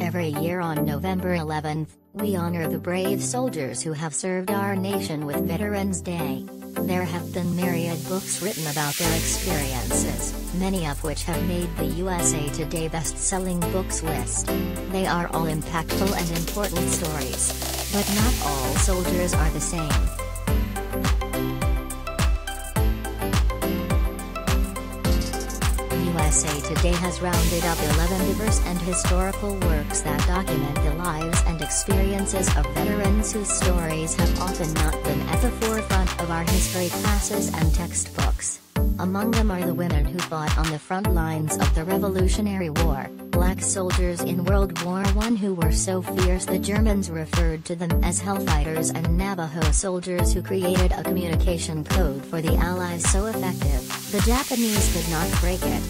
Every year on November 11th, we honor the brave soldiers who have served our nation with Veterans Day. There have been myriad books written about their experiences, many of which have made the USA Today best-selling books list. They are all impactful and important stories. But not all soldiers are the same. USA Today has rounded up 11 diverse and historical works that document the lives and experiences of veterans whose stories have often not been at the forefront of our history classes and textbooks. Among them are the women who fought on the front lines of the Revolutionary War, black soldiers in World War I who were so fierce the Germans referred to them as Hellfighters, and Navajo soldiers who created a communication code for the Allies so effective, the Japanese could not break it.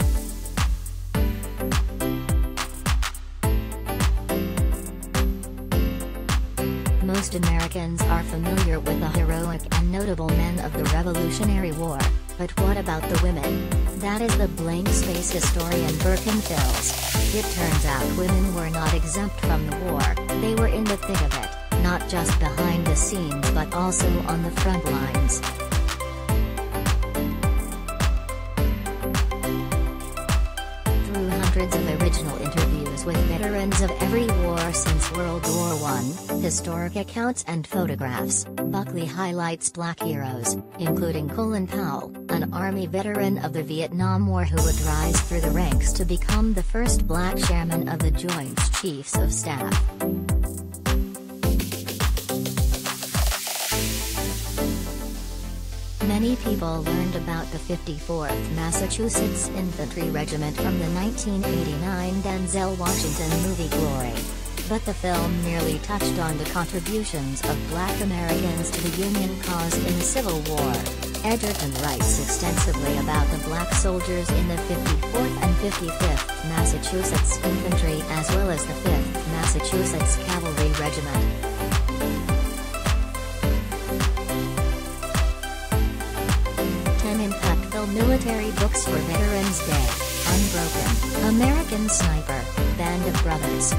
Most Americans are familiar with the heroic and notable men of the Revolutionary War, but what about the women? That is the blank space historian Birkin fills. It turns out women were not exempt from the war, they were in the thick of it, not just behind the scenes but also on the front lines. Through hundreds of original interviews with veterans of every war since World War I, historic accounts and photographs, Buckley highlights black heroes, including Colin Powell, an Army veteran of the Vietnam War who would rise through the ranks to become the first black chairman of the Joint Chiefs of Staff. Many people learned about the 54th Massachusetts Infantry Regiment from the 1989 Denzel Washington movie Glory. But the film merely touched on the contributions of black Americans to the Union cause in the Civil War. Edgerton writes extensively about the black soldiers in the 54th and 55th Massachusetts Infantry as well as the 5th Massachusetts Cavalry Regiment. Impactful military books for Veterans Day: Unbroken, American Sniper, Band of Brothers.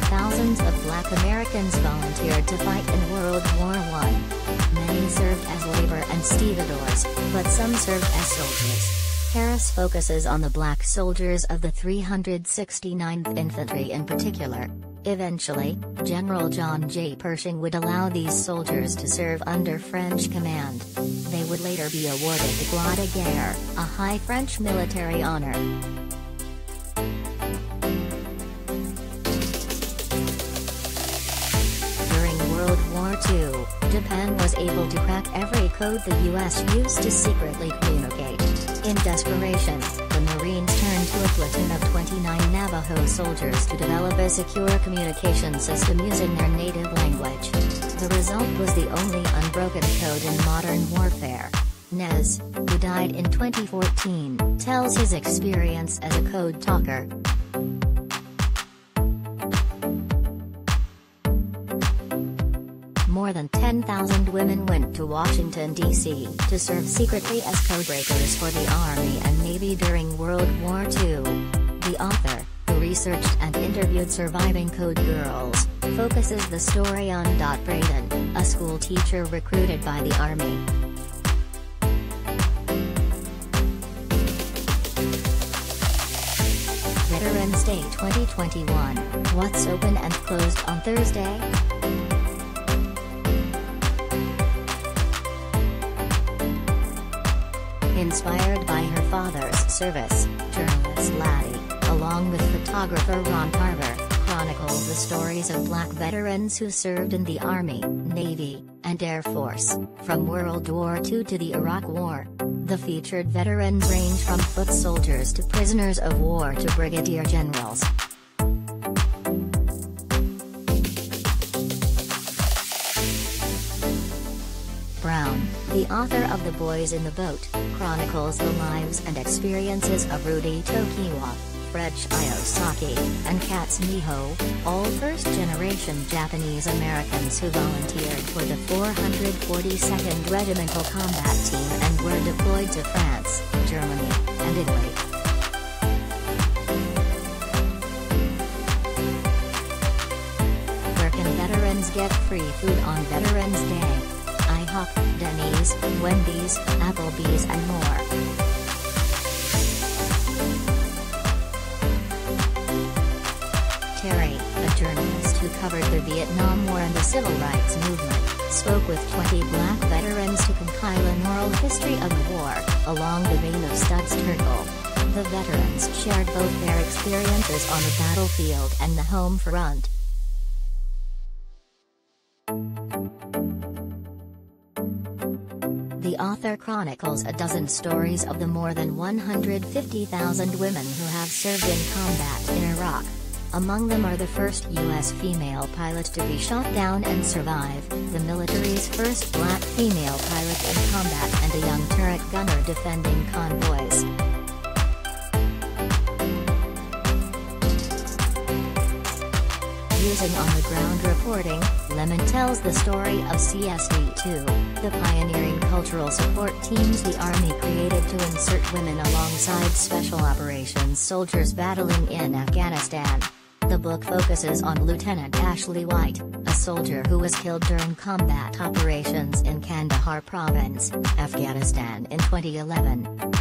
Thousands of black Americans volunteered to fight in World War I. Many served as labor and stevedores, but some served as soldiers. Harris focuses on the black soldiers of the 369th Infantry in particular. Eventually, General John J. Pershing would allow these soldiers to serve under French command. They would later be awarded the Croix de Guerre, a high French military honor. During World War II, Japan was able to crack every code the U.S. used to secretly communicate. In desperation, the Marines turned to a platoon of 29 Navajo soldiers to develop a secure communication system using their native language. The result was the only unbroken code in modern warfare. Nez, who died in 2014, tells his experience as a code talker. More than 10,000 women went to Washington, D.C. to serve secretly as codebreakers for the Army and Navy during World War II. The author, who researched and interviewed surviving code girls, focuses the story on Braden, a school teacher recruited by the Army. Veterans Day 2021, what's open and closed on Thursday? Inspired by her father's service, journalist Laddie, along with photographer Ron Carver, chronicle the stories of black veterans who served in the Army, Navy, and Air Force, from World War II to the Iraq War. The featured veterans range from foot soldiers to prisoners of war to brigadier generals. Brown, the author of The Boys in the Boat, chronicles the lives and experiences of Rudy Tokiwa, Fred Shiosaki, and Katz Miho, all first-generation Japanese Americans who volunteered for the 442nd Regimental Combat Team and were deployed to France, Germany, and Italy. Where can veterans get free food on Veterans Day? IHOP, Denny's, Wendy's, Applebee's and more. Terry, a journalist who covered the Vietnam War and the Civil Rights Movement, spoke with 20 black veterans to compile an oral history of the war, along the vein of Studs Terkel. The veterans shared both their experiences on the battlefield and the home front. The author chronicles a dozen stories of the more than 150,000 women who have served in combat in Iraq. Among them are the first U.S. female pilot to be shot down and survive, the military's first black female pilot in combat, and a young turret gunner defending convoys. Using on-the-ground reporting, Lemon tells the story of CSD-2, the pioneering cultural support teams the Army created to insert women alongside special operations soldiers battling in Afghanistan. The book focuses on Lieutenant Ashley White, a soldier who was killed during combat operations in Kandahar Province, Afghanistan in 2011.